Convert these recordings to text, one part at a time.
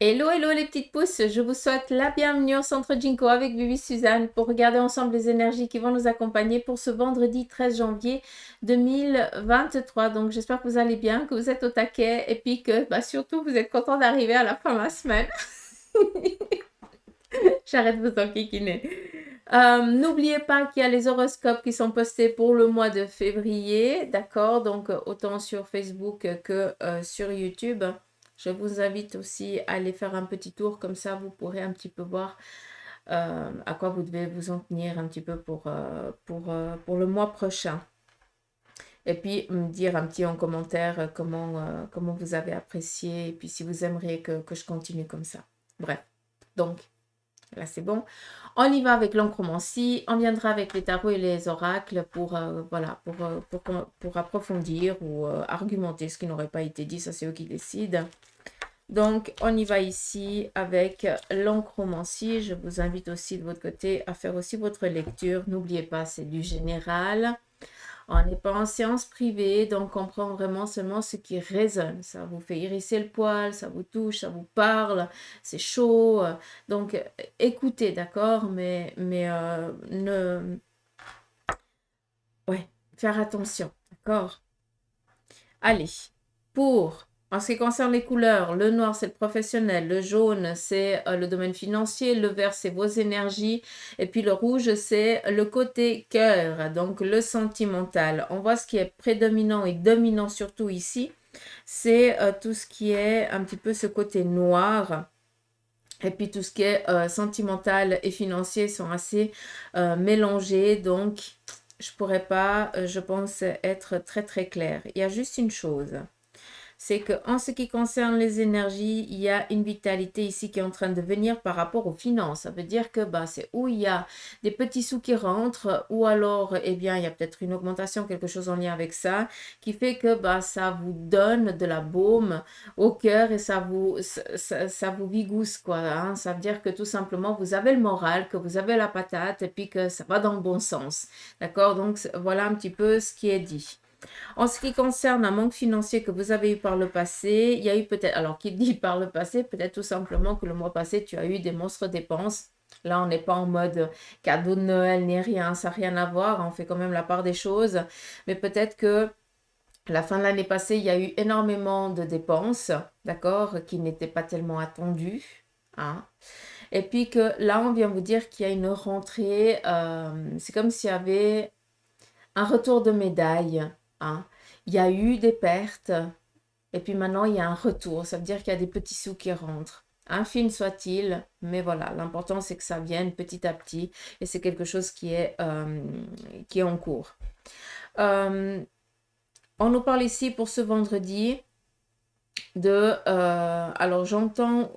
Hello, hello les petites pousses, je vous souhaite la bienvenue au Centre Jinko avec Vivi Suzanne pour regarder ensemble les énergies qui vont nous accompagner pour ce vendredi 13 janvier 2023. Donc j'espère que vous allez bien, que vous êtes au taquet et puis que surtout vous êtes content d'arriver à la fin de la semaine. J'arrête de vous enquiquiner. N'oubliez pas qu'il y a les horoscopes qui sont postés pour le mois de février, d'accord? Donc autant sur Facebook que sur YouTube. Je vous invite aussi à aller faire un petit tour, comme ça vous pourrez un petit peu voir à quoi vous devez vous en tenir un petit peu pour le mois prochain. Et puis me dire un petit en commentaire comment vous avez apprécié et puis si vous aimeriez que je continue comme ça. Bref, donc là c'est bon. On y va avec l'encromancie, on viendra avec les tarots et les oracles pour approfondir ou argumenter ce qui n'aurait pas été dit, ça c'est eux qui décident. Donc, on y va ici avec l'encromancie. Je vous invite aussi de votre côté à faire aussi votre lecture. N'oubliez pas, c'est du général. On n'est pas en séance privée, donc on prend vraiment seulement ce qui résonne. Ça vous fait hérisser le poil, ça vous touche, ça vous parle, c'est chaud. Donc, écoutez, d'accord, mais ouais, faire attention, d'accord? Allez, en ce qui concerne les couleurs, le noir c'est le professionnel, le jaune c'est le domaine financier, le vert c'est vos énergies et puis le rouge c'est le côté cœur, donc le sentimental. On voit ce qui est prédominant et dominant surtout ici, c'est tout ce qui est un petit peu ce côté noir. Et puis tout ce qui est sentimental et financier sont assez mélangés, donc je pourrais pas, je pense, être très très claire. Il y a juste une chose, c'est qu'en ce qui concerne les énergies, il y a une vitalité ici qui est en train de venir par rapport aux finances. Ça veut dire que c'est où il y a des petits sous qui rentrent, ou alors, eh bien, il y a peut-être une augmentation, quelque chose en lien avec ça, qui fait que ça vous donne de la baume au cœur et ça vous vigousse, quoi. Hein. Ça veut dire que tout simplement, vous avez le moral, que vous avez la patate et puis que ça va dans le bon sens. D'accord? Donc, voilà un petit peu ce qui est dit. En ce qui concerne un manque financier que vous avez eu par le passé, il y a eu peut-être, alors qui dit par le passé, peut-être tout simplement que le mois passé, tu as eu des monstres dépenses. Là, on n'est pas en mode cadeau de Noël ni rien, ça n'a rien à voir, on fait quand même la part des choses. Mais peut-être que la fin de l'année passée, il y a eu énormément de dépenses, d'accord, qui n'étaient pas tellement attendues. Hein. Et puis que là, on vient vous dire qu'il y a une rentrée, c'est comme s'il y avait un retour de médaille. Hein. Il y a eu des pertes et puis maintenant il y a un retour. Ça veut dire qu'il y a des petits sous qui rentrent. Infime soit-il, mais voilà, l'important c'est que ça vienne petit à petit et c'est quelque chose qui est en cours. On nous parle ici pour ce vendredi de... alors j'entends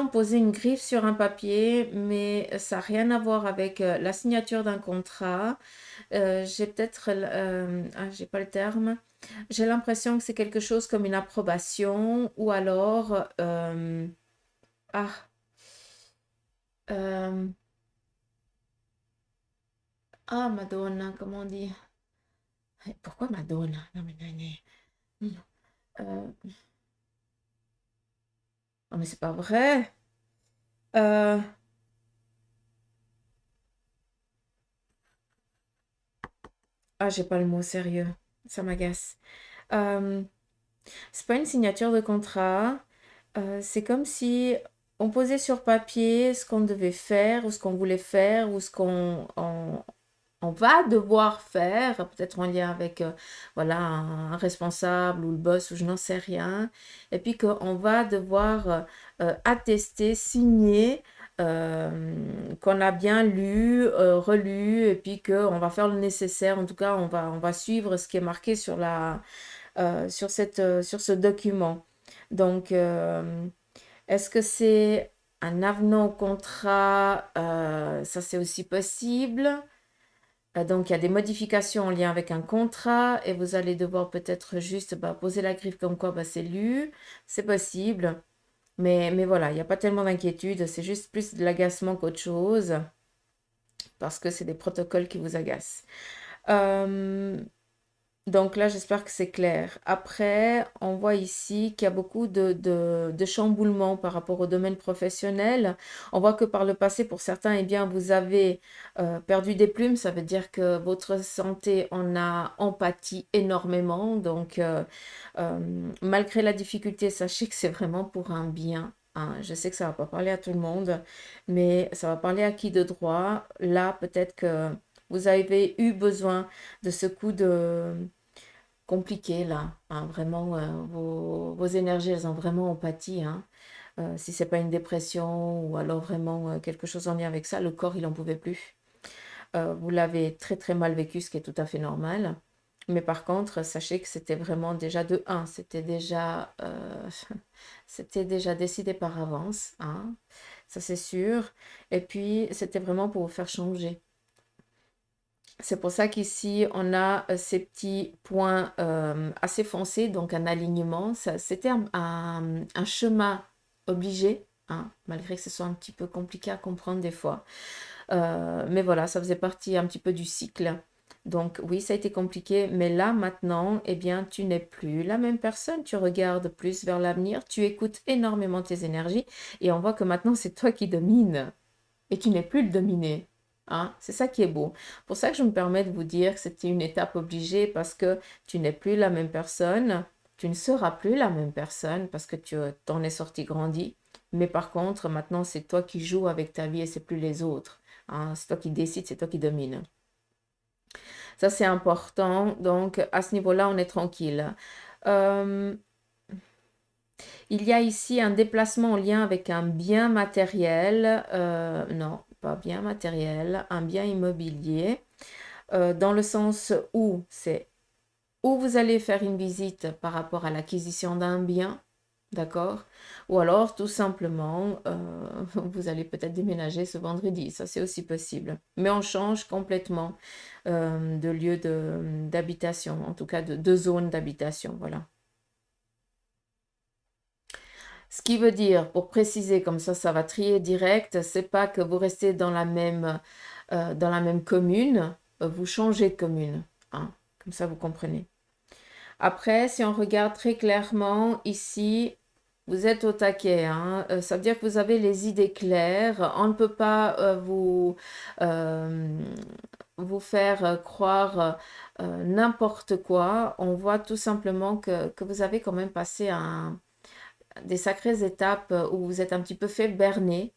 poser une griffe sur un papier, mais ça n'a rien à voir avec la signature d'un contrat. J'ai peut-être, j'ai pas le terme. J'ai l'impression que c'est quelque chose comme une approbation ou alors, ah, euh, Madonna, comment on dit? Pourquoi Madonna? Non, euh, non, mais c'est pas vrai. Euh, j'ai pas le mot sérieux. Ça m'agace. Euh, c'est pas une signature de contrat. C'est comme si on posait sur papier ce qu'on devait faire ou ce qu'on voulait faire ou ce on va devoir faire, peut-être en lien avec voilà, un responsable ou le boss ou je n'en sais rien. Et puis qu'on va devoir attester, signer qu'on a bien lu, relu et puis qu'on va faire le nécessaire. En tout cas, on va suivre ce qui est marqué sur ce document. Donc, est-ce que c'est un avenant au contrat? Ça, c'est aussi possible. Donc, il y a des modifications en lien avec un contrat et vous allez devoir peut-être juste poser la griffe comme quoi c'est lu. C'est possible. Mais voilà, il n'y a pas tellement d'inquiétude. C'est juste plus de l'agacement qu'autre chose parce que c'est des protocoles qui vous agacent. Euh, Donc là, j'espère que c'est clair. Après, on voit ici qu'il y a beaucoup de chamboulements par rapport au domaine professionnel. On voit que par le passé, pour certains, eh bien, vous avez perdu des plumes. Ça veut dire que votre santé en a empathie énormément. Donc, malgré la difficulté, sachez que c'est vraiment pour un bien, hein. Je sais que ça ne va pas parler à tout le monde, mais ça va parler à qui de droit. Là, peut-être que vous avez eu besoin de ce coup de compliqué là, hein. Vraiment, vos énergies, elles ont vraiment empathie, hein. Si c'est pas une dépression ou alors vraiment quelque chose en lien avec ça, le corps, il n'en pouvait plus. Vous l'avez très très mal vécu, ce qui est tout à fait normal. Mais par contre, sachez que c'était vraiment déjà de un, c'était déjà décidé par avance, hein, ça c'est sûr. Et puis, c'était vraiment pour vous faire changer. C'est pour ça qu'ici, on a ces petits points assez foncés, donc un alignement. C'était un chemin obligé, hein, malgré que ce soit un petit peu compliqué à comprendre des fois. Mais voilà, ça faisait partie un petit peu du cycle. Donc oui, ça a été compliqué, mais là maintenant, eh bien, tu n'es plus la même personne. Tu regardes plus vers l'avenir, tu écoutes énormément tes énergies et on voit que maintenant, c'est toi qui domines et tu n'es plus le dominé. Hein, c'est ça qui est beau. Pour ça que je me permets de vous dire que c'était une étape obligée parce que tu n'es plus la même personne, tu ne seras plus la même personne parce que tu t'en es sorti grandi. Mais par contre, maintenant, c'est toi qui joues avec ta vie et c'est plus les autres. Hein, c'est toi qui décides, c'est toi qui domines. Ça, c'est important. Donc, à ce niveau-là, on est tranquille. Euh, il y a ici un déplacement en lien avec un bien matériel. Non, pas bien matériel, un bien immobilier. Dans le sens où c'est où vous allez faire une visite par rapport à l'acquisition d'un bien, d'accord? Ou alors tout simplement, vous allez peut-être déménager ce vendredi, ça c'est aussi possible. Mais on change complètement de lieu d'habitation, en tout cas de zone d'habitation, voilà. Ce qui veut dire, pour préciser, comme ça va trier direct, c'est pas que vous restez dans la même commune, vous changez de commune, hein, comme ça vous comprenez. Après, si on regarde très clairement ici, vous êtes au taquet, hein. Ça veut dire que vous avez les idées claires. On ne peut pas euh, vous faire croire n'importe quoi. On voit tout simplement que vous avez quand même passé des sacrées étapes où vous êtes un petit peu fait berner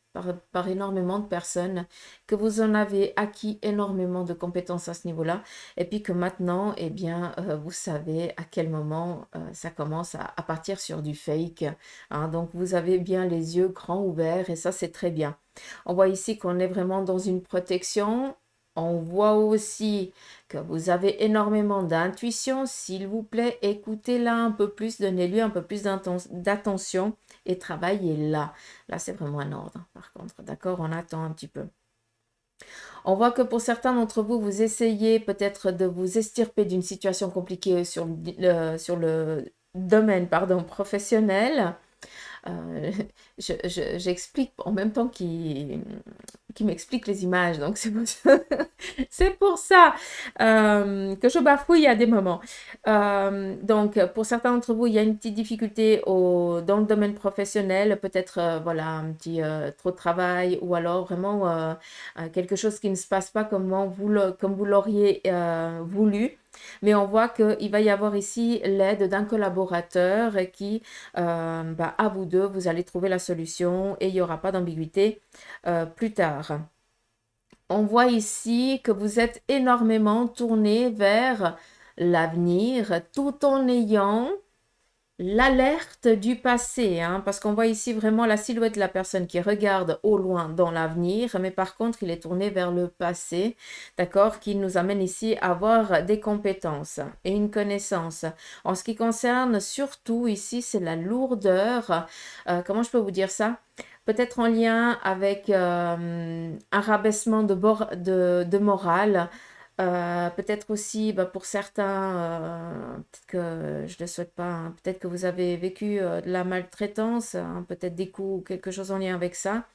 par énormément de personnes, que vous en avez acquis énormément de compétences à ce niveau-là, et puis que maintenant, eh bien, vous savez à quel moment ça commence à partir sur du fake, hein. Donc, vous avez bien les yeux grands ouverts, et ça, c'est très bien. On voit ici qu'on est vraiment dans une protection. On voit aussi que vous avez énormément d'intuition. S'il vous plaît, écoutez-la un peu plus, donnez-lui un peu plus d'attention et travaillez là. Là, c'est vraiment un ordre, par contre. D'accord, on attend un petit peu. On voit que pour certains d'entre vous, vous essayez peut-être de vous extirper d'une situation compliquée sur le domaine pardon, professionnel. Euh, j'explique en même temps qu'il m'explique les images. Donc, c'est pour ça que je bafouille à des moments. Donc, pour certains d'entre vous, il y a une petite difficulté dans le domaine professionnel. Peut-être, voilà, un petit trop de travail ou alors vraiment quelque chose qui ne se passe pas comme vous l'auriez voulu. Mais on voit qu'il va y avoir ici l'aide d'un collaborateur qui, à vous deux, vous allez trouver la solution et il n'y aura pas d'ambiguïté plus tard. On voit ici que vous êtes énormément tourné vers l'avenir tout en ayant l'alerte du passé, hein, parce qu'on voit ici vraiment la silhouette de la personne qui regarde au loin dans l'avenir, mais par contre, il est tourné vers le passé, d'accord, qui nous amène ici à avoir des compétences et une connaissance. En ce qui concerne surtout ici, c'est la lourdeur. Comment je peux vous dire ça? Peut-être en lien avec un rabaissement de morale. Peut-être aussi, pour certains, peut-être que je ne le souhaite pas, hein, peut-être que vous avez vécu de la maltraitance, hein, peut-être des coups ou quelque chose en lien avec ça.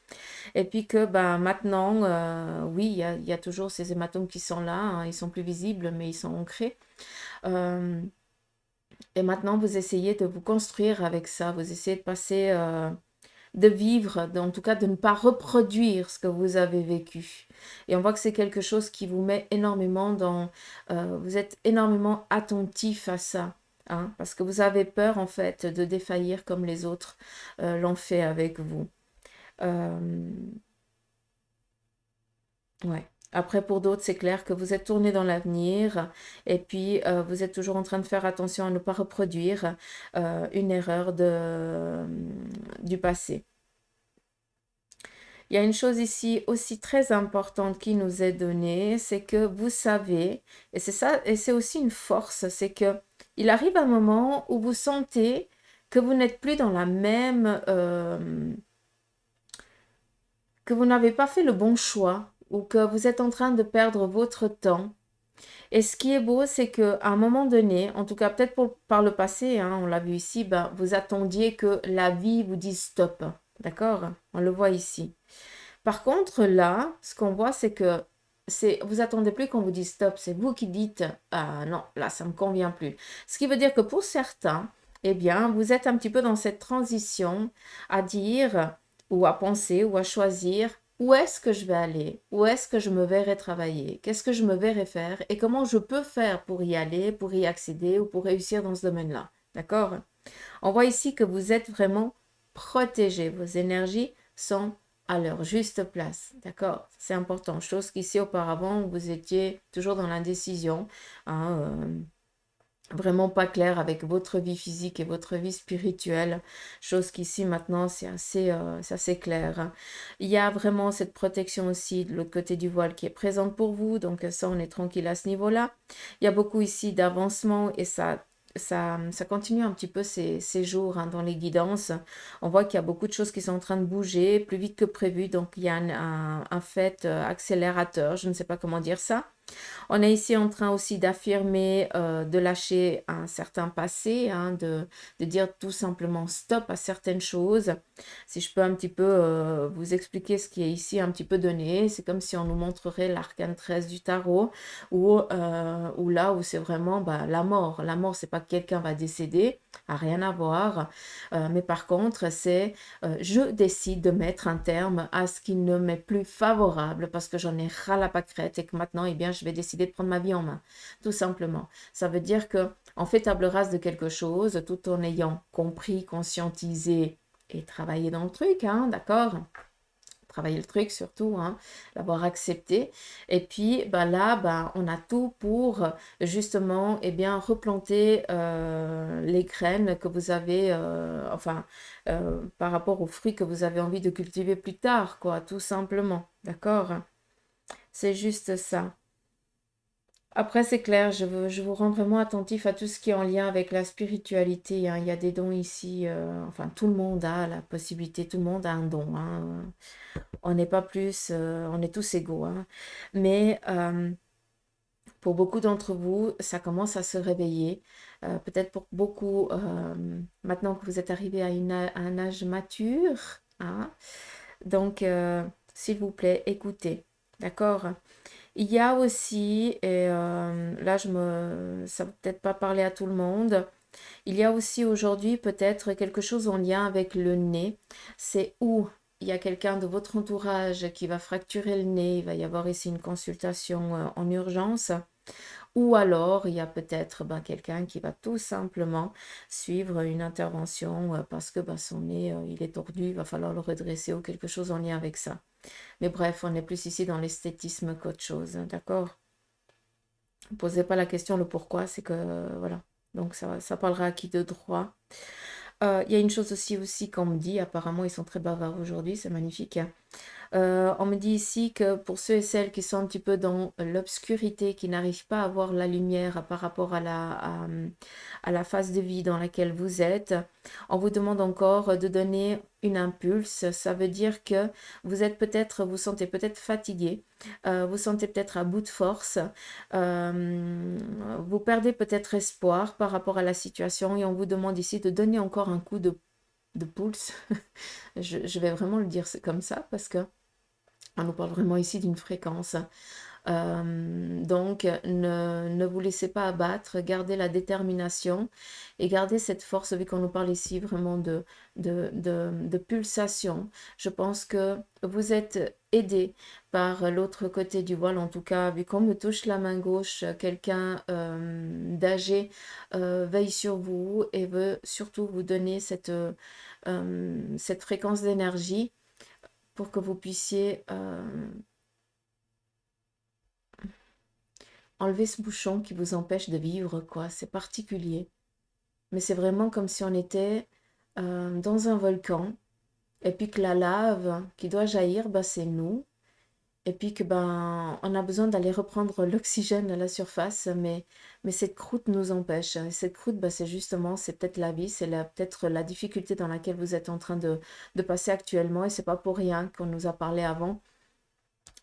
Et puis que maintenant, oui, il y a toujours ces hématomes qui sont là, hein, ils sont plus visibles, mais ils sont ancrés. Euh, et maintenant, vous essayez de vous construire avec ça. Vous essayez de passer, de vivre, en tout cas de ne pas reproduire ce que vous avez vécu. Et on voit que c'est quelque chose qui vous met énormément dans... vous êtes énormément attentif à ça. Hein, parce que vous avez peur en fait de défaillir comme les autres l'ont fait avec vous. Euh, Ouais. Après, pour d'autres, c'est clair que vous êtes tourné dans l'avenir et puis vous êtes toujours en train de faire attention à ne pas reproduire une erreur du passé. Il y a une chose ici aussi très importante qui nous est donnée, c'est que vous savez, et c'est ça, et c'est aussi une force, c'est que il arrive un moment où vous sentez que vous n'êtes plus dans la même, que vous n'avez pas fait le bon choix ou que vous êtes en train de perdre votre temps. Et ce qui est beau, c'est qu'à un moment donné, en tout cas peut-être par le passé, hein, on l'a vu ici, ben, vous attendiez que la vie vous dise stop. D'accord? On le voit ici. Par contre, là, ce qu'on voit, c'est que vous attendez plus qu'on vous dise stop. C'est vous qui dites, ah non, là, ça ne me convient plus. Ce qui veut dire que pour certains, eh bien, vous êtes un petit peu dans cette transition à dire ou à penser ou à choisir où est-ce que je vais aller, où est-ce que je me verrai travailler, qu'est-ce que je me verrai faire et comment je peux faire pour y aller, pour y accéder ou pour réussir dans ce domaine-là. D'accord? On voit ici que vous êtes vraiment protégé. Vos énergies sont à leur juste place. D'accord? C'est important. Chose qu'ici, auparavant, vous étiez toujours dans l'indécision. Hein, vraiment pas clair avec votre vie physique et votre vie spirituelle. Chose qu'ici, maintenant, c'est assez clair. Hein. Il y a vraiment cette protection aussi de l'autre côté du voile qui est présente pour vous. Donc ça, on est tranquille à ce niveau-là. Il y a beaucoup ici d'avancement et ça continue un petit peu ces jours hein, dans les guidances. On voit qu'il y a beaucoup de choses qui sont en train de bouger plus vite que prévu. Donc, il y a un fait accélérateur, je ne sais pas comment dire ça. On est ici en train aussi d'affirmer, de lâcher un certain passé, hein, de dire tout simplement stop à certaines choses. Si je peux un petit peu vous expliquer ce qui est ici un petit peu donné, c'est comme si on nous montrerait l'arcane 13 du tarot, ou là où c'est vraiment bah, la mort. La mort, c'est pas que quelqu'un va décéder, a rien à voir, mais par contre, c'est je décide de mettre un terme à ce qui ne m'est plus favorable parce que j'en ai ras la pâquerette et que maintenant, eh bien, je vais décider de prendre ma vie en main, tout simplement. Ça veut dire que on fait table rase de quelque chose tout en ayant compris, conscientisé et travaillé dans le truc, hein, d'accord? Travailler le truc surtout, hein, l'avoir accepté. Et puis bah là, bah, on a tout pour justement eh bien, replanter les graines que vous avez, enfin, par rapport aux fruits que vous avez envie de cultiver plus tard, quoi, tout simplement. D'accord? C'est juste ça. Après, c'est clair, je vous rends vraiment attentif à tout ce qui est en lien avec la spiritualité. Hein. Il y a des dons ici, enfin, tout le monde a la possibilité, tout le monde a un don. Hein. On n'est pas plus, on est tous égaux. Hein. Mais pour beaucoup d'entre vous, ça commence à se réveiller. Peut-être pour beaucoup, maintenant que vous êtes arrivé à un âge mature. Hein. Donc, s'il vous plaît, écoutez. D'accord? Il y a aussi, et là, ça ne va peut-être pas parler à tout le monde, il y a aussi aujourd'hui peut-être quelque chose en lien avec le nez. C'est où il y a quelqu'un de votre entourage qui va fracturer le nez, il va y avoir ici une consultation en urgence. Ou alors, il y a peut-être ben, quelqu'un qui va tout simplement suivre une intervention parce que ben, son nez, il est tordu, il va falloir le redresser ou quelque chose en lien avec ça. Mais bref, on est plus ici dans l'esthétisme qu'autre chose, hein, d'accord? Ne posez pas la question le pourquoi, c'est que voilà. Donc ça parlera à qui de droit. Il y a une chose aussi qu'on me dit, apparemment ils sont très bavards aujourd'hui, c'est magnifique. On me dit ici que pour ceux et celles qui sont un petit peu dans l'obscurité, qui n'arrivent pas à voir la lumière par rapport à la phase de vie dans laquelle vous êtes, on vous demande encore de donner une impulse. Ça veut dire que vous sentez peut-être fatigué, vous sentez peut-être à bout de force, vous perdez peut-être espoir par rapport à la situation et on vous demande ici de donner encore un coup de pulse. Je vais vraiment le dire comme ça parce que on nous parle vraiment ici d'une fréquence. Donc, ne vous laissez pas abattre, gardez la détermination et gardez cette force, vu qu'on nous parle ici vraiment de pulsation. Je pense que vous êtes aidé par l'autre côté du voile, en tout cas, vu qu'on me touche la main gauche, quelqu'un d'âgé veille sur vous et veut surtout vous donner cette fréquence d'énergie pour que vous puissiez enlever ce bouchon qui vous empêche de vivre, quoi. C'est particulier. Mais c'est vraiment comme si on était dans un volcan et puis que la lave qui doit jaillir, bah, c'est nous. Et puis que ben, on a besoin d'aller reprendre l'oxygène à la surface, mais cette croûte nous empêche. Et cette croûte, ben, c'est justement, c'est peut-être la vie, c'est peut-être la difficulté dans laquelle vous êtes en train de passer actuellement. Et c'est pas pour rien qu'on nous a parlé avant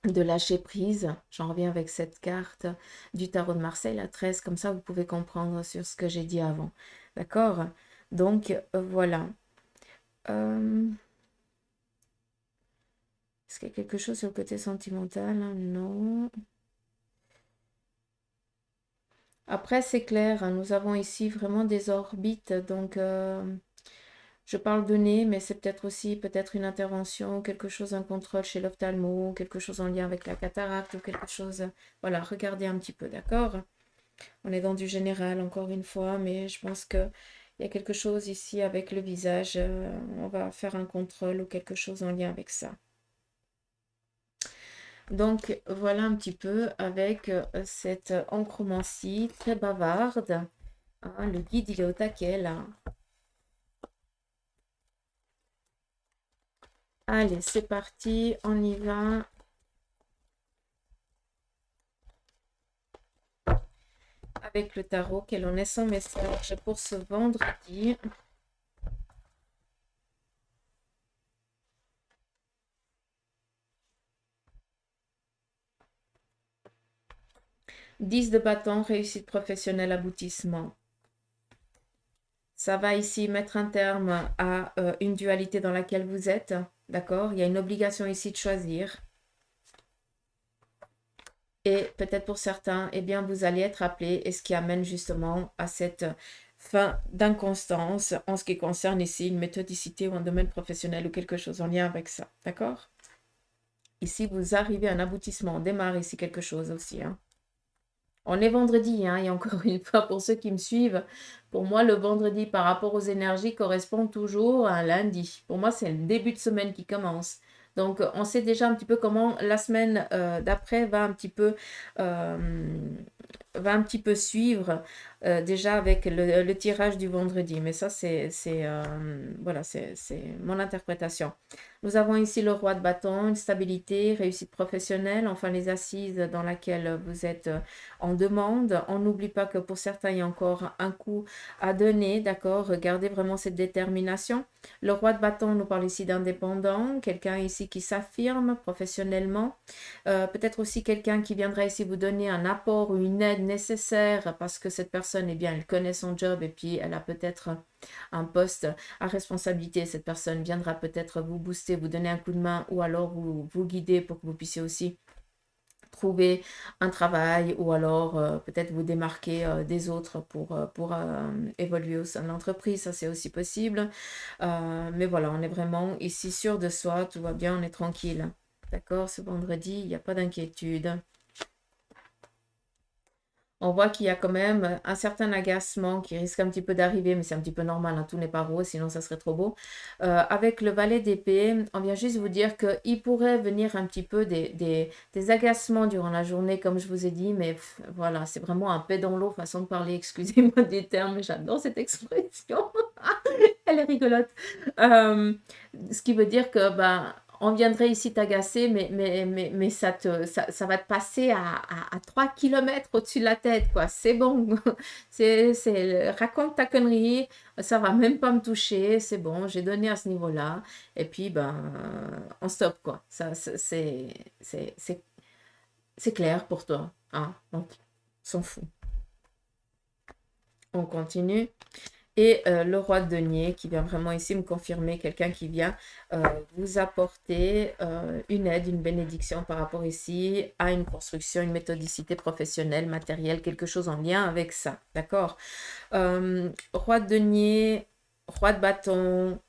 de lâcher prise. J'en reviens avec cette carte du tarot de Marseille, la 13, comme ça vous pouvez comprendre sur ce que j'ai dit avant. D'accord? Donc voilà. Est-ce qu'il y a quelque chose sur le côté sentimental? Non. Après, c'est clair, hein, nous avons ici vraiment des orbites, donc je parle de nez, mais c'est peut-être aussi peut-être une intervention, quelque chose, un contrôle chez l'ophtalmo, quelque chose en lien avec la cataracte ou quelque chose. Voilà, regardez un petit peu, d'accord? On est dans du général encore une fois, mais je pense que il y a quelque chose ici avec le visage. On va faire un contrôle ou quelque chose en lien avec ça. Donc voilà un petit peu avec cette enchromancie très bavarde. Ah, le guide, il est au taquet là. Allez, c'est parti, on y va. Avec le tarot, quel en est son message pour ce vendredi? 10 de bâton, réussite professionnelle, aboutissement. Ça va ici mettre un terme à une dualité dans laquelle vous êtes. D'accord? Il y a une obligation ici de choisir. Et peut-être pour certains, eh bien, vous allez être appelé, et ce qui amène justement à cette fin d'inconstance en ce qui concerne ici une méthodicité ou un domaine professionnel ou quelque chose en lien avec ça. D'accord? Ici, vous arrivez à un aboutissement. On démarre ici quelque chose aussi. Hein. On est vendredi, hein, et encore une fois, pour ceux qui me suivent, pour moi, le vendredi par rapport aux énergies correspond toujours à un lundi. Pour moi, c'est le début de semaine qui commence. Donc, on sait déjà un petit peu comment la semaine d'après va un petit peu suivre déjà avec le tirage du vendredi. Mais ça, voilà, c'est mon interprétation. Nous avons ici le roi de bâton, une stabilité, réussite professionnelle, enfin les assises dans laquelle vous êtes en demande. On n'oublie pas que pour certains, il y a encore un coup à donner, d'accord? Gardez vraiment cette détermination. Le roi de bâton nous parle ici d'indépendant, quelqu'un ici qui s'affirme professionnellement. Peut-être aussi quelqu'un qui viendra ici vous donner un apport ou une aide nécessaire parce que cette personne, eh bien, elle connaît son job et puis elle a peut-être un poste à responsabilité. Cette personne viendra peut-être vous booster, vous donner un coup de main ou alors vous guider pour que vous puissiez aussi trouver un travail ou alors peut-être vous démarquer des autres pour évoluer au sein de l'entreprise. Ça, c'est aussi possible. Mais voilà, on est vraiment ici sûr de soi. Tout va bien, on est tranquille. D'accord, ce vendredi, il n'y a pas d'inquiétude. On voit qu'il y a quand même un certain agacement qui risque un petit peu d'arriver, mais c'est un petit peu normal, hein, tout n'est pas rose, sinon ça serait trop beau. Avec le valet d'épée, on vient juste vous dire qu'il pourrait venir un petit peu des agacements durant la journée, comme je vous ai dit, mais voilà, c'est vraiment un paix dans l'eau, façon de parler, excusez-moi des termes, mais j'adore cette expression. Elle est rigolote. Ce qui veut dire que ben, on viendrait ici t'agacer, mais ça va te passer à 3 km au-dessus de la tête, quoi. C'est bon. Raconte ta connerie, ça va même pas me toucher, c'est bon, j'ai donné à ce niveau-là. Et puis, ben, on stoppe, quoi. C'est clair pour toi. Hein? Donc, on s'en fout. On continue. Et le roi de denier qui vient vraiment ici me confirmer, quelqu'un qui vient vous apporter une aide, une bénédiction par rapport ici à une construction, une méthodicité professionnelle, matérielle, quelque chose en lien avec ça, d'accord? Roi de denier, roi de bâton,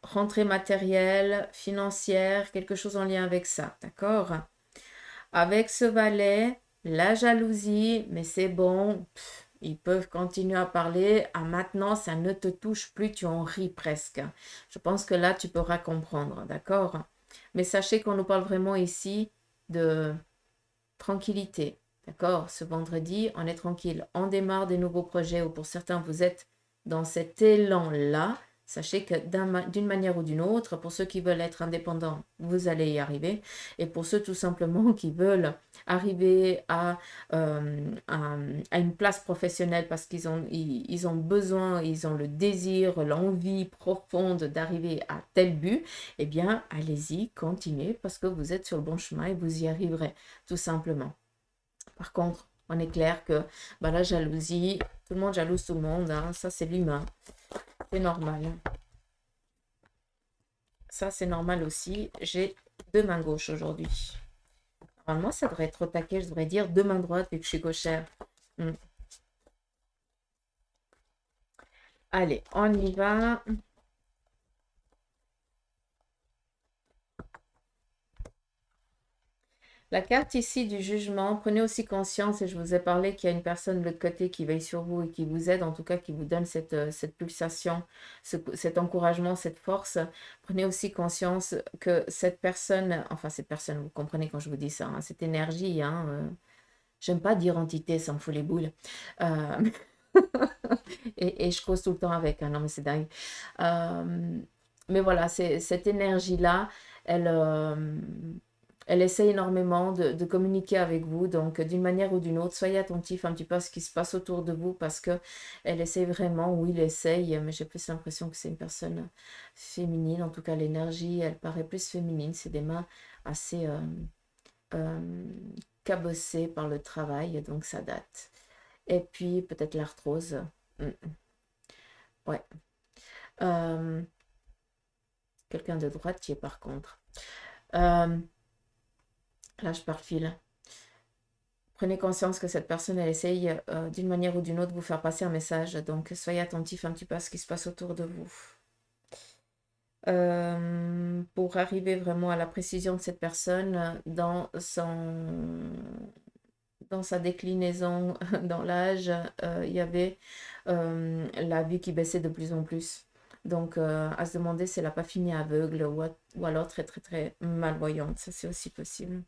rentrée matérielle, financière, quelque chose en lien avec ça, d'accord? Avec ce valet, la jalousie, mais c'est bon, ils peuvent continuer à parler. Ah, maintenant, ça ne te touche plus, tu en ris presque. Je pense que là, tu pourras comprendre, d'accord? Mais sachez qu'on nous parle vraiment ici de tranquillité, d'accord? Ce vendredi, on est tranquille. On démarre des nouveaux projets ou pour certains, vous êtes dans cet élan-là. Sachez que d'une manière ou d'une autre, pour ceux qui veulent être indépendants, vous allez y arriver. Et pour ceux tout simplement qui veulent arriver à une place professionnelle parce ils ont besoin, ils ont le désir, l'envie profonde d'arriver à tel but, eh bien, allez-y, continuez parce que vous êtes sur le bon chemin et vous y arriverez, tout simplement. Par contre, on est clair que bah, la jalousie, tout le monde jalouse tout le monde, hein, ça c'est l'humain, c'est normal. Ça c'est normal aussi. J'ai deux mains gauches aujourd'hui. Normalement, ça devrait être au taquet, je devrais dire deux mains droites vu que je suis gauchère. Allez, on y va. La carte ici du jugement, prenez aussi conscience, et je vous ai parlé qu'il y a une personne de l'autre côté qui veille sur vous et qui vous aide, en tout cas qui vous donne cette pulsation, cet encouragement, cette force. Prenez aussi conscience que cette personne, enfin cette personne, vous comprenez quand je vous dis ça, hein, cette énergie, hein, j'aime pas dire entité, ça me fout les boules. Euh, et je cause tout le temps avec, hein, non mais c'est dingue. Mais voilà, cette énergie-là, elle, elle essaie énormément de communiquer avec vous. Donc, d'une manière ou d'une autre, soyez attentif un petit peu à ce qui se passe autour de vous parce que elle essaie vraiment, ou il essaye, mais j'ai plus l'impression que c'est une personne féminine. En tout cas, l'énergie, elle paraît plus féminine. C'est des mains assez euh, cabossées par le travail, donc ça date. Et puis, peut-être l'arthrose. Ouais. Euh, Quelqu'un de droitier, par contre. Euh, Là, je perfile. Prenez conscience que cette personne, elle essaye d'une manière ou d'une autre de vous faire passer un message. Donc, soyez attentif un petit peu à ce qui se passe autour de vous. Pour arriver vraiment à la précision de cette personne dans sa déclinaison dans l'âge, il y avait la vue qui baissait de plus en plus. Donc, à se demander si elle n'a pas fini aveugle ou alors très, très, très malvoyante. Ça, c'est aussi possible.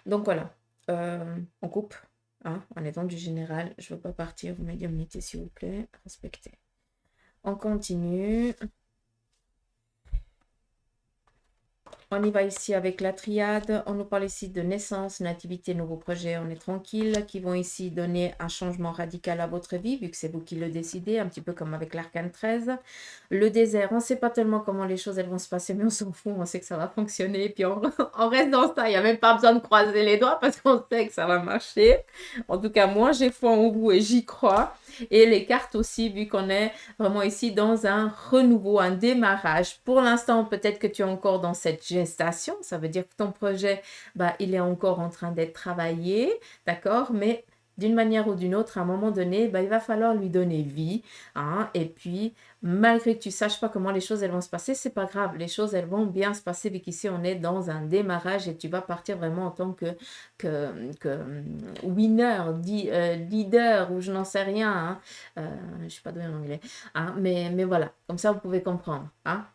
Donc, voilà. On coupe. Hein, en étant du général, je ne veux pas partir. Vous médiumnité, s'il vous plaît. Respectez. On continue. On y va ici avec la triade. On nous parle ici de naissance, nativité, nouveaux projets. On est tranquille, qui vont ici donner un changement radical à votre vie, vu que c'est vous qui le décidez, un petit peu comme avec l'arcane 13. Le désert, on ne sait pas tellement comment les choses elles vont se passer, mais on s'en fout, on sait que ça va fonctionner. Puis on reste dans ça. Il n'y a même pas besoin de croiser les doigts parce qu'on sait que ça va marcher. En tout cas, moi, j'ai foi en vous et j'y crois. Et les cartes aussi, vu qu'on est vraiment ici dans un renouveau, un démarrage. Pour l'instant, peut-être que tu es encore dans cette gestation. Ça veut dire que ton projet, bah, il est encore en train d'être travaillé, d'accord? Mais d'une manière ou d'une autre, à un moment donné, bah, il va falloir lui donner vie. Hein? Et puis, malgré que tu ne saches pas comment les choses elles vont se passer, c'est pas grave. Les choses, elles vont bien se passer vu qu'ici, on est dans un démarrage et tu vas partir vraiment en tant que winner, leader ou je n'en sais rien. Hein. Je ne suis pas douée en anglais. Hein. Mais voilà, comme ça, vous pouvez comprendre. Hein.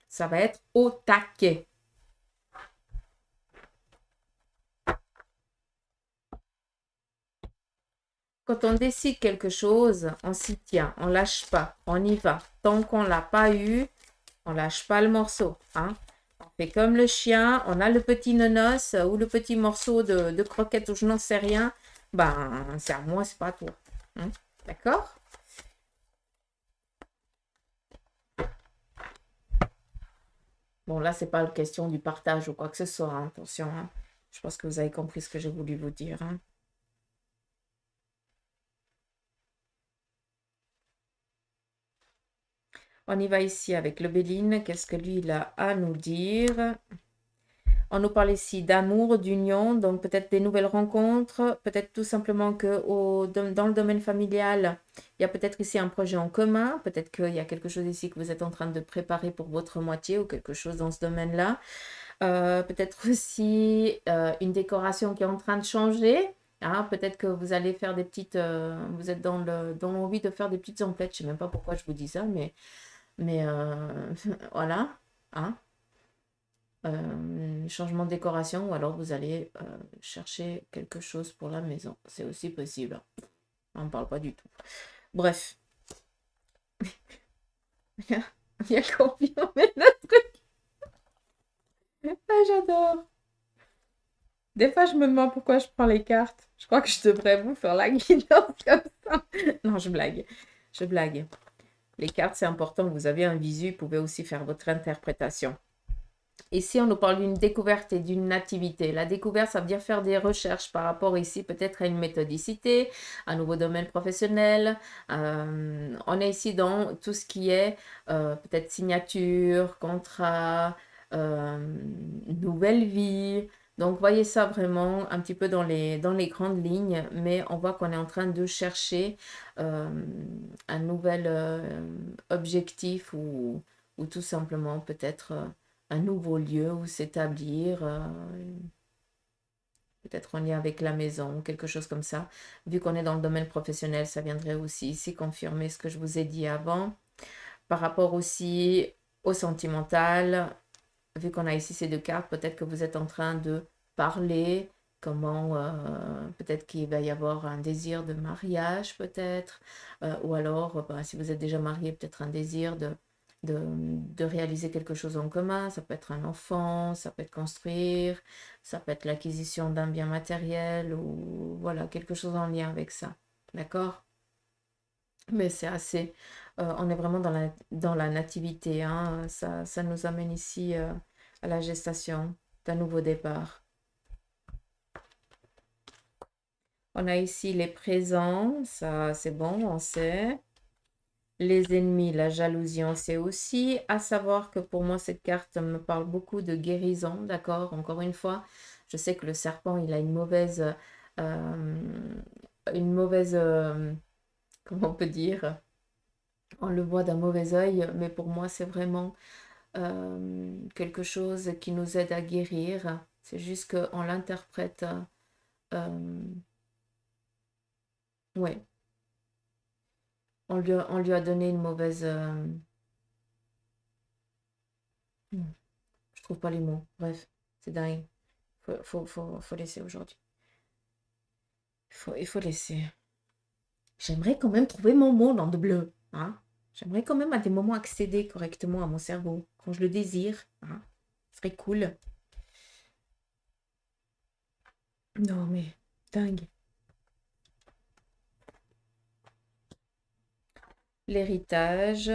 Ça va être au taquet. Quand on décide quelque chose, on s'y tient, on lâche pas, on y va. Tant qu'on l'a pas eu, on lâche pas le morceau. Hein. On fait comme le chien, on a le petit nonos ou le petit morceau de croquette ou je n'en sais rien. Ben, c'est à moi, c'est pas à toi. Hein. D'accord? Bon, là, c'est pas la question du partage ou quoi que ce soit. Hein. Attention. Hein. Je pense que vous avez compris ce que j'ai voulu vous dire. Hein. On y va ici avec le Béline. Qu'est-ce que lui, il a à nous dire? On nous parle ici d'amour, d'union, donc peut-être des nouvelles rencontres, peut-être tout simplement que dans le domaine familial, il y a peut-être ici un projet en commun, peut-être qu'il y a quelque chose ici que vous êtes en train de préparer pour votre moitié ou quelque chose dans ce domaine-là. Peut-être aussi une décoration qui est en train de changer. Hein, peut-être que vous allez faire des petites... vous êtes dans l'envie de faire des petites emplettes. Je ne sais même pas pourquoi je vous dis ça, mais voilà. Hein. Changement de décoration ou alors vous allez chercher quelque chose pour la maison. C'est aussi possible. On ne parle pas du tout. Bref. Il y a confirmé le truc. Ah, j'adore. Des fois, je me demande pourquoi je prends les cartes. Je crois que je devrais vous faire la guidance comme ça. Non, je blague. Je blague. Les cartes, c'est important. Vous avez un visu, vous pouvez aussi faire votre interprétation. Ici, on nous parle d'une découverte et d'une activité. La découverte, ça veut dire faire des recherches par rapport ici peut-être à une méthodicité, un nouveau domaine professionnel. On est ici dans tout ce qui est peut-être signature, contrat, nouvelle vie. Donc, voyez ça vraiment un petit peu dans les grandes lignes, mais on voit qu'on est en train de chercher un nouvel objectif ou tout simplement peut-être un nouveau lieu où s'établir, peut-être en lien avec la maison, quelque chose comme ça. Vu qu'on est dans le domaine professionnel, ça viendrait aussi ici confirmer ce que je vous ai dit avant. Par rapport aussi au sentimental, vu qu'on a ici ces deux cartes, peut-être que vous êtes en train de parler, comment peut-être qu'il va y avoir un désir de mariage, peut-être, ou alors, si vous êtes déjà marié, peut-être un désir de réaliser quelque chose en commun. Ça peut être un enfant, ça peut être construire, ça peut être l'acquisition d'un bien matériel ou voilà, quelque chose en lien avec ça. D'accord? Mais c'est assez... on est vraiment dans la nativité. Hein. Ça nous amène ici à la gestation d'un nouveau départ. On a ici les présents, ça c'est bon, on sait. Les ennemis, la jalousie, on sait aussi. À savoir que pour moi, cette carte me parle beaucoup de guérison, d'accord? Encore une fois, je sais que le serpent, il a une mauvaise, comment on peut dire? On le voit d'un mauvais œil, mais pour moi, c'est vraiment quelque chose qui nous aide à guérir. C'est juste qu'on l'interprète, ouais, on lui a donné une mauvaise... je trouve pas les mots. Bref, c'est dingue. Faut laisser aujourd'hui. Il faut laisser. J'aimerais quand même trouver mon mot dans de bleu. Hein? J'aimerais quand même à des moments accéder correctement à mon cerveau quand je le désire. Hein? Ce serait cool. Non, mais dingue. L'héritage.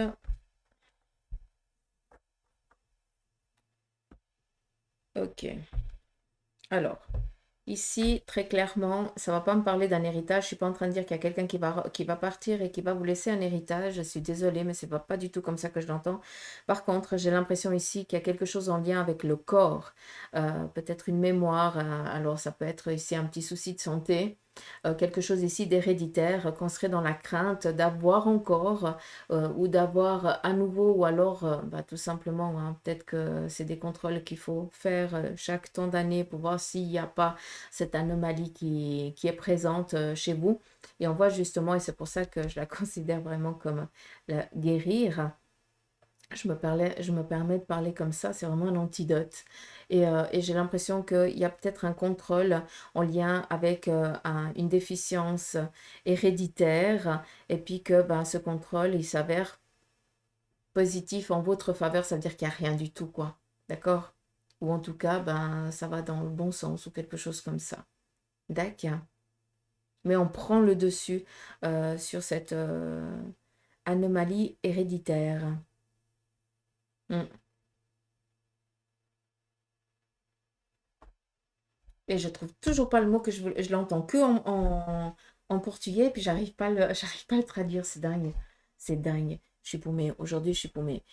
Ok. Alors, ici, très clairement, ça ne va pas me parler d'un héritage. Je ne suis pas en train de dire qu'il y a quelqu'un qui va partir et qui va vous laisser un héritage. Je suis désolée, mais ce n'est pas du tout comme ça que je l'entends. Par contre, j'ai l'impression ici qu'il y a quelque chose en lien avec le corps. Peut-être une mémoire. Alors, ça peut être ici un petit souci de santé. Quelque chose ici d'héréditaire, qu'on serait dans la crainte d'avoir encore ou d'avoir à nouveau, ou alors tout simplement, hein, peut-être que c'est des contrôles qu'il faut faire chaque temps d'année pour voir s'il n'y a pas cette anomalie qui est présente chez vous. Et on voit justement, et c'est pour ça que je la considère vraiment comme la guérir. Je me permets de parler comme ça, c'est vraiment un antidote. Et j'ai l'impression qu'il y a peut-être un contrôle en lien avec une déficience héréditaire, et puis que ce contrôle, il s'avère positif en votre faveur, ça veut dire qu'il n'y a rien du tout, quoi. D'accord? Ou en tout cas, ça va dans le bon sens ou quelque chose comme ça. D'accord? Mais on prend le dessus sur cette anomalie héréditaire. Mm. Et je trouve toujours pas le mot que je l'entends que en portugais, puis j'arrive pas à le traduire, c'est dingue. C'est dingue. Je suis paumée. Aujourd'hui, je suis paumée.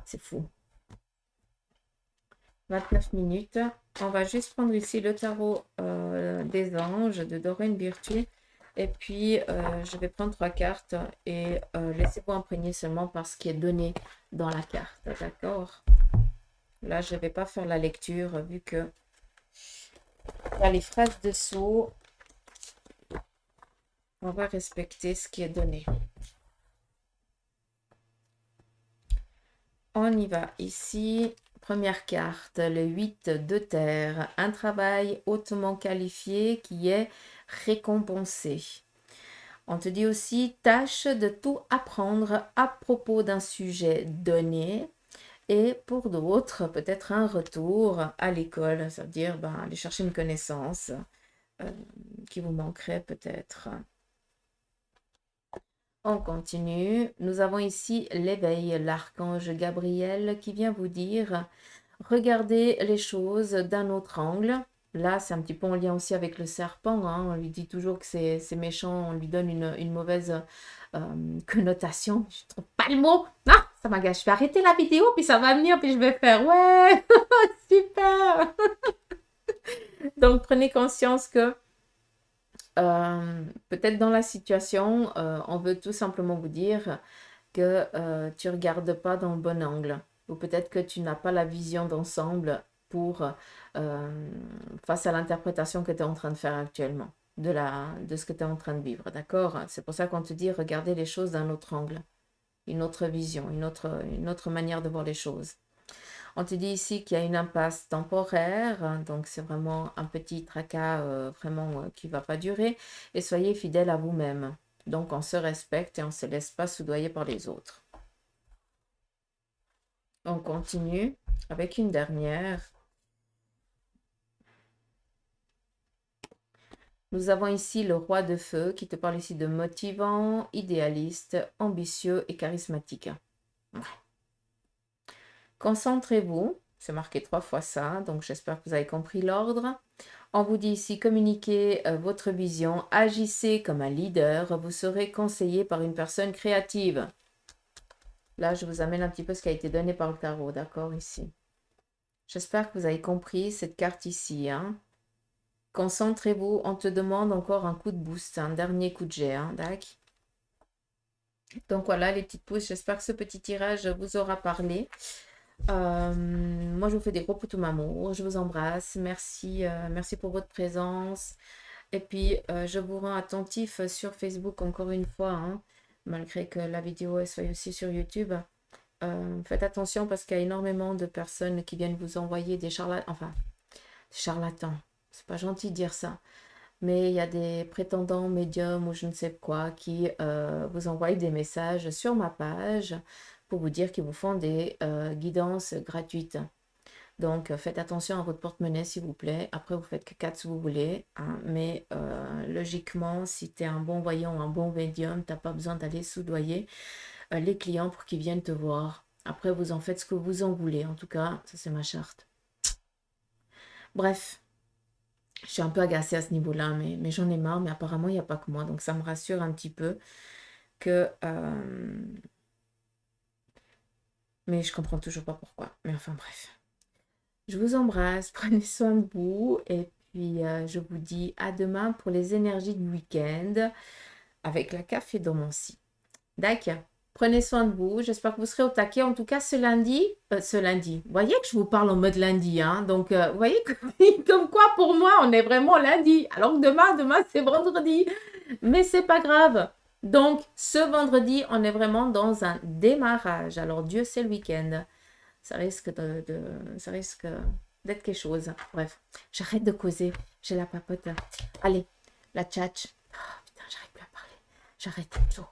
C'est fou. 29 minutes. On va juste prendre ici le tarot des anges de Doreen Virtue. Et puis, je vais prendre 3 cartes et laissez-vous imprégner seulement par ce qui est donné dans la carte. D'accord? Là, je ne vais pas faire la lecture vu que il y a les phrases dessous. On va respecter ce qui est donné. On y va ici. Première carte, le 8 de terre. Un travail hautement qualifié qui est récompensé. On te dit aussi, tâche de tout apprendre à propos d'un sujet donné. Et pour d'autres, peut-être un retour à l'école, c'est-à-dire aller chercher une connaissance qui vous manquerait peut-être. On continue. Nous avons ici l'éveil, l'archange Gabriel qui vient vous dire, regardez les choses d'un autre angle. Là, c'est un petit peu en lien aussi avec le serpent. On lui dit toujours que c'est méchant, on lui donne une mauvaise connotation. Je ne trouve pas le mot. Non, ça m'agace. Je vais arrêter la vidéo, puis ça va venir, puis je vais faire ouais, super. Donc, prenez conscience que peut-être dans la situation, on veut tout simplement vous dire que tu ne regardes pas dans le bon angle. Ou peut-être que tu n'as pas la vision d'ensemble pour face à l'interprétation que tu es en train de faire actuellement, de ce que tu es en train de vivre. D'accord? C'est pour ça qu'on te dit regardez les choses d'un autre angle, une autre vision, une autre manière de voir les choses. On te dit ici qu'il y a une impasse temporaire, donc c'est vraiment un petit tracas vraiment qui ne va pas durer. Et soyez fidèles à vous-même. Donc on se respecte et on ne se laisse pas soudoyer par les autres. On continue avec une dernière. Nous avons ici le roi de feu qui te parle ici de motivant, idéaliste, ambitieux et charismatique. Ouais. Concentrez-vous, c'est marqué 3 fois ça, donc j'espère que vous avez compris l'ordre. On vous dit ici, communiquez votre vision, agissez comme un leader, vous serez conseillé par une personne créative. Là, je vous amène un petit peu ce qui a été donné par le tarot, d'accord, ici. J'espère que vous avez compris cette carte ici. Hein. Concentrez-vous, on te demande encore un coup de boost, un dernier coup de jet, hein, d'accord. Donc voilà les petites pouces, j'espère que ce petit tirage vous aura parlé. Moi, je vous fais des gros poutous m'amour. Je vous embrasse. Merci, merci pour votre présence. Et puis, je vous rends attentif sur Facebook encore une fois, hein, malgré que la vidéo soit aussi sur YouTube. Faites attention parce qu'il y a énormément de personnes qui viennent vous envoyer des charlatans. Enfin, des charlatans. C'est pas gentil de dire ça. Mais il y a des prétendants médiums ou je ne sais quoi qui vous envoient des messages sur ma page pour vous dire qu'ils vous font des guidances gratuites. Donc, faites attention à votre porte-monnaie, s'il vous plaît. Après, vous faites que 4 si vous voulez. Hein. Mais logiquement, si tu es un bon voyant, un bon médium, tu n'as pas besoin d'aller soudoyer les clients pour qu'ils viennent te voir. Après, vous en faites ce que vous en voulez. En tout cas, ça, c'est ma charte. Bref. Je suis un peu agacée à ce niveau-là, mais j'en ai marre. Mais apparemment, il n'y a pas que moi. Donc, ça me rassure un petit peu que... Mais je comprends toujours pas pourquoi. Mais enfin, bref. Je vous embrasse. Prenez soin de vous. Et puis, je vous dis à demain pour les énergies du week-end avec la café dormancy. D'accord. Prenez soin de vous. J'espère que vous serez au taquet. En tout cas, ce lundi. Vous voyez que je vous parle en mode lundi. Hein? Donc, vous voyez comme quoi, pour moi, on est vraiment lundi. Alors que demain, c'est vendredi. Mais c'est pas grave. Donc, ce vendredi, on est vraiment dans un démarrage. Alors, Dieu sait le week-end. Ça risque d'être quelque chose. Bref, j'arrête de causer. J'ai la papote. Allez, la tchatch. Oh, putain, j'arrive plus à parler. J'arrête tout.